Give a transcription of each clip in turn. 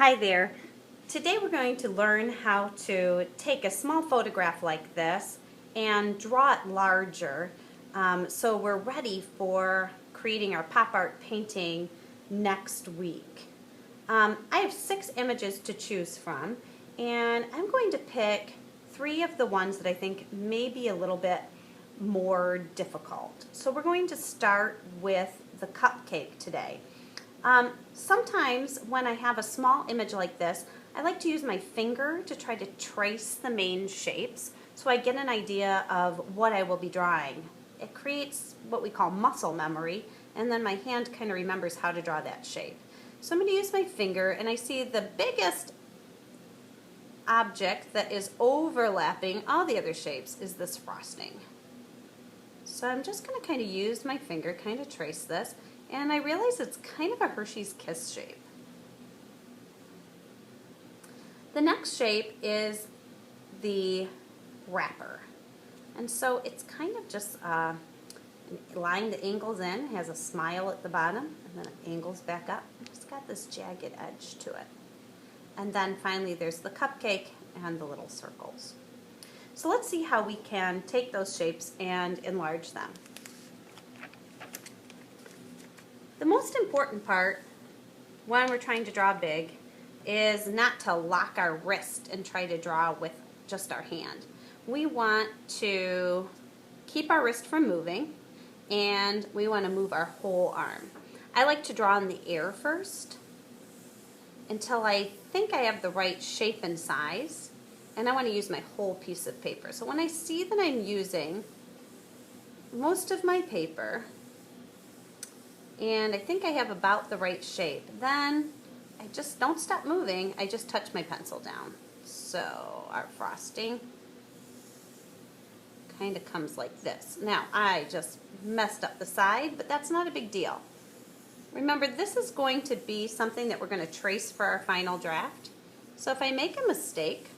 Hi there. Today we're going to learn how to take a small photograph like this and draw it larger so we're ready for creating our pop art painting next week. I have 6 images to choose from, and I'm going to pick 3 of the ones that I think may be a little bit more difficult. So we're going to start with the cupcake today. Sometimes when I have a small image like this, I like to use my finger to try to trace the main shapes so I get an idea of what I will be drawing. It creates what we call muscle memory, and then my hand kind of remembers how to draw that shape. So I'm going to use my finger, and I see the biggest object that is overlapping all the other shapes is this frosting. So I'm just going to kind of use my finger, kind of trace this, and I realize it's kind of a Hershey's Kiss shape. The next shape is the wrapper. And so it's kind of just a line that angles in, has a smile at the bottom, and then it angles back up. It's got this jagged edge to it. And then finally there's the cupcake and the little circles. So let's see how we can take those shapes and enlarge them. The most important part when we're trying to draw big is not to lock our wrist and try to draw with just our hand. We want to keep our wrist from moving, and we want to move our whole arm. I like to draw in the air first until I think I have the right shape and size, and I want to use my whole piece of paper. So when I see that I'm using most of my paper, and I think I have about the right shape, then I just don't stop moving, I just touch my pencil down. So our frosting kind of comes like this. Now I just messed up the side, but that's not a big deal. Remember, this is going to be something that we're going to trace for our final draft. So if I make a mistake,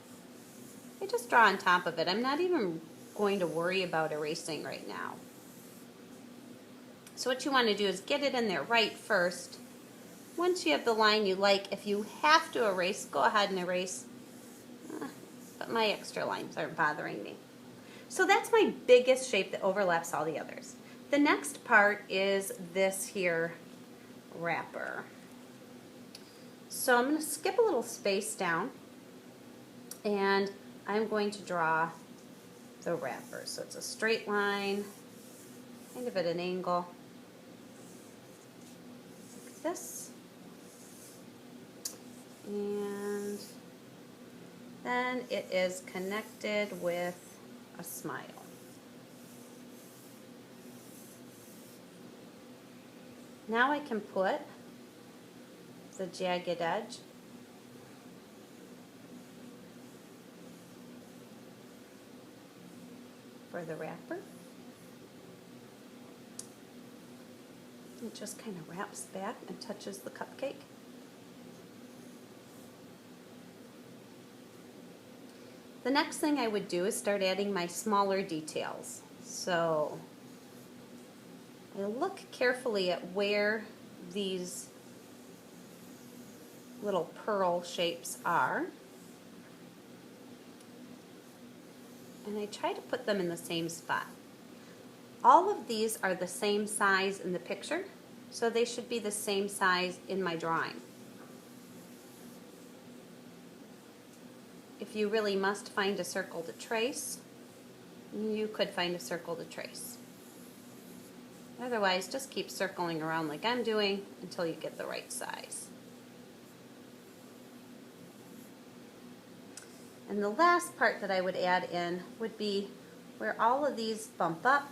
I just draw on top of it. I'm not even going to worry about erasing right now. So what you want to do is get it in there right first. Once you have the line you like, if you have to erase, go ahead and erase. But my extra lines aren't bothering me. So that's my biggest shape that overlaps all the others. The next part is this here wrapper. So I'm going to skip a little space down, and I'm going to draw the wrapper. So it's a straight line, kind of at an angle, like this. And then it is connected with a smile. Now I can put the jagged edge for the wrapper. It just kind of wraps back and touches the cupcake. The next thing I would do is start adding my smaller details. So I look carefully at where these little pearl shapes are, and I try to put them in the same spot. All of these are the same size in the picture, so they should be the same size in my drawing. If you really must find a circle to trace, you could find a circle to trace. Otherwise, just keep circling around like I'm doing until you get the right size. And the last part that I would add in would be where all of these bump up.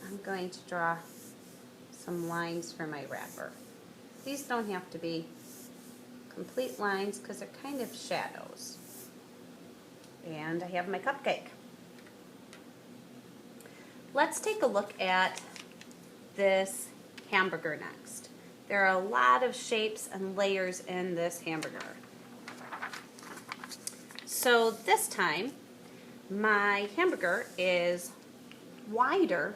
I'm going to draw some lines for my wrapper. These don't have to be complete lines because they're kind of shadows. And I have my cupcake. Let's take a look at this hamburger next. There are a lot of shapes and layers in this hamburger. So this time, my hamburger is wider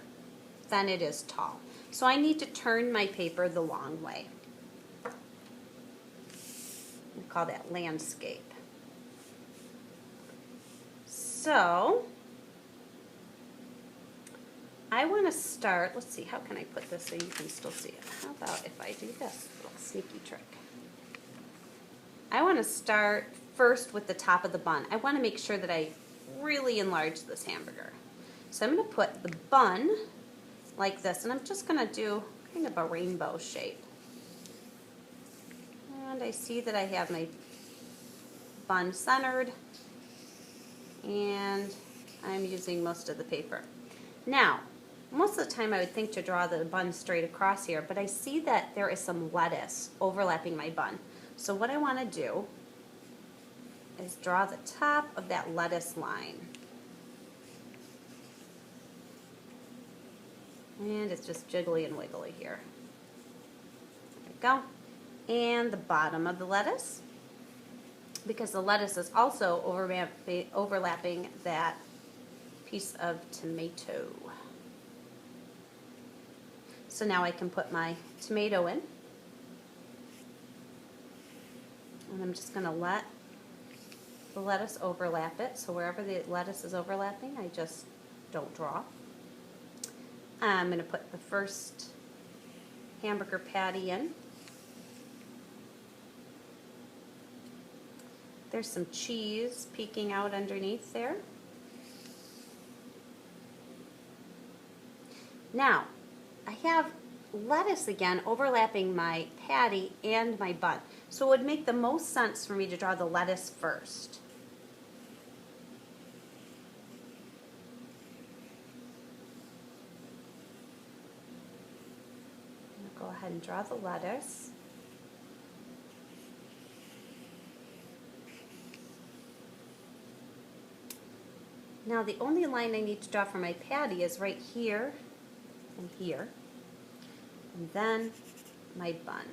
than it is tall. So I need to turn my paper the long way. We call that landscape. So I want to start, let's see, how can I put this so you can still see it? How about if I do this little sneaky trick? I want to start first with the top of the bun. I want to make sure that I really enlarge this hamburger. So I'm going to put the bun like this, and I'm just going to do kind of a rainbow shape. And I see that I have my bun centered, and I'm using most of the paper. Now, most of the time I would think to draw the bun straight across here, but I see that there is some lettuce overlapping my bun. So what I want to do is draw the top of that lettuce line. And it's just jiggly and wiggly here. There we go. And the bottom of the lettuce, because the lettuce is also overlapping that piece of tomato. So now I can put my tomato in. And I'm just going to let the lettuce overlap it. So wherever the lettuce is overlapping, I just don't draw. I'm going to put the first hamburger patty in. There's some cheese peeking out underneath there. Now, I have lettuce again overlapping my patty and my bun. So it would make the most sense for me to draw the lettuce first. Go ahead and draw the lettuce. Now the only line I need to draw for my patty is right here and here, and then my bun.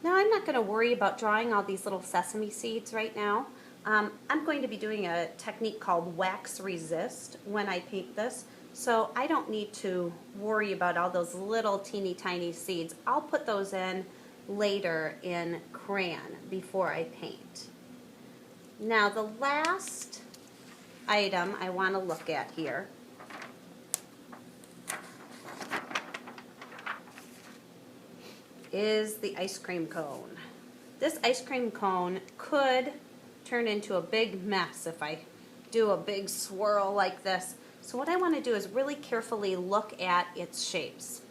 Now I'm not going to worry about drawing all these little sesame seeds right now. I'm going to be doing a technique called wax resist when I paint this, so I don't need to worry about all those little teeny tiny seeds. I'll put those in later in crayon before I paint. Now the last item I want to look at here is the ice cream cone. This ice cream cone could turn into a big mess if I do a big swirl like this. So what I want to do is really carefully look at its shapes.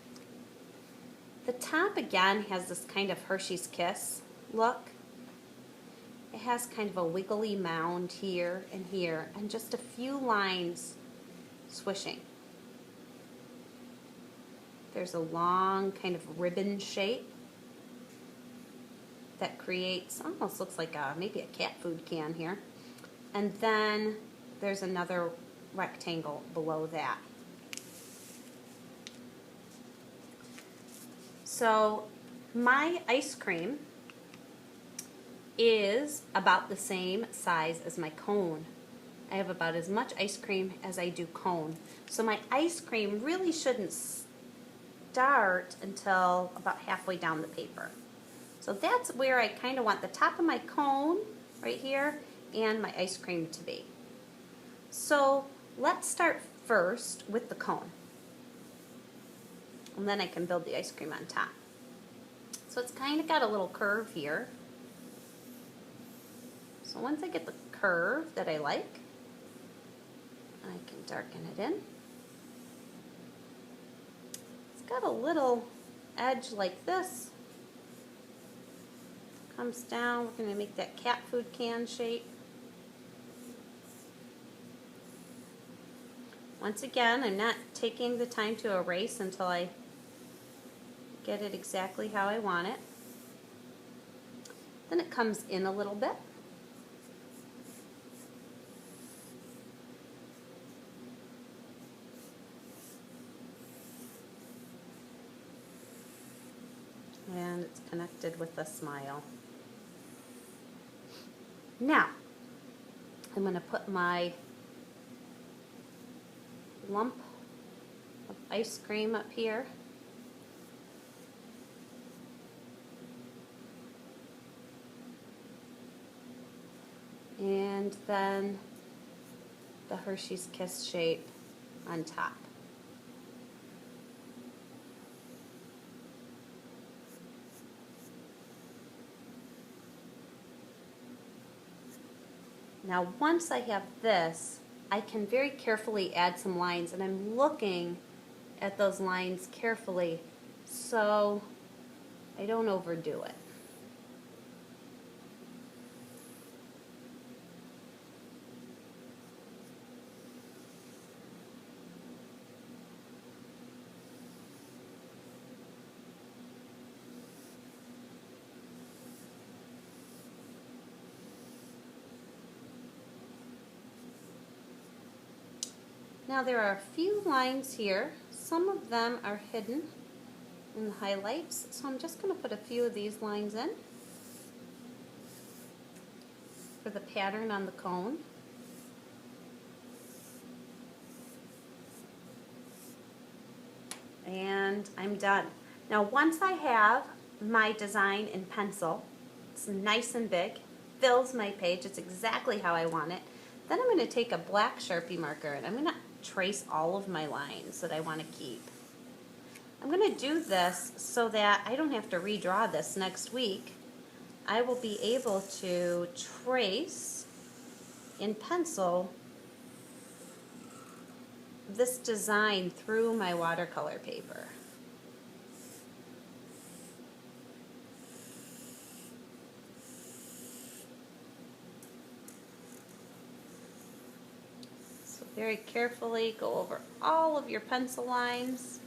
The top again has this kind of Hershey's Kiss look. It has kind of a wiggly mound here, and just a few lines swishing. There's a long kind of ribbon shape that creates, almost looks like maybe a cat food can here. And then there's another rectangle below that. So my ice cream is about the same size as my cone. I have about as much ice cream as I do cone. So my ice cream really shouldn't start until about halfway down the paper. So that's where I kind of want the top of my cone right here and my ice cream to be. So let's start first with the cone. And then I can build the ice cream on top. So it's kind of got a little curve here. So once I get the curve that I like, I can darken it in. It's got a little edge like this. Comes down, we're going to make that cat food can shape. Once again, I'm not taking the time to erase until I get it exactly how I want it. Then it comes in a little bit. And it's connected with a smile. Now, I'm going to put my lump of ice cream up here. And then the Hershey's Kiss shape on top. Now once I have this, I can very carefully add some lines, and I'm looking at those lines carefully so I don't overdo it. Now there are a few lines here. Some of them are hidden in the highlights, so I'm just going to put a few of these lines in for the pattern on the cone. And I'm done. Now once I have my design in pencil, it's nice and big, fills my page, it's exactly how I want it, then I'm going to take a black Sharpie marker and I'm going to trace all of my lines that I want to keep. I'm going to do this so that I don't have to redraw this next week. I will be able to trace in pencil this design through my watercolor paper. So very carefully go over all of your pencil lines.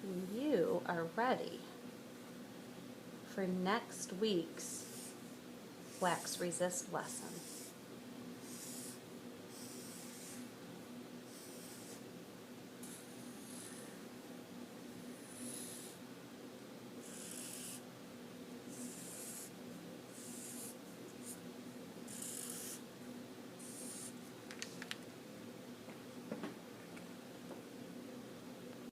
And you are ready for next week's Wax Resist lesson.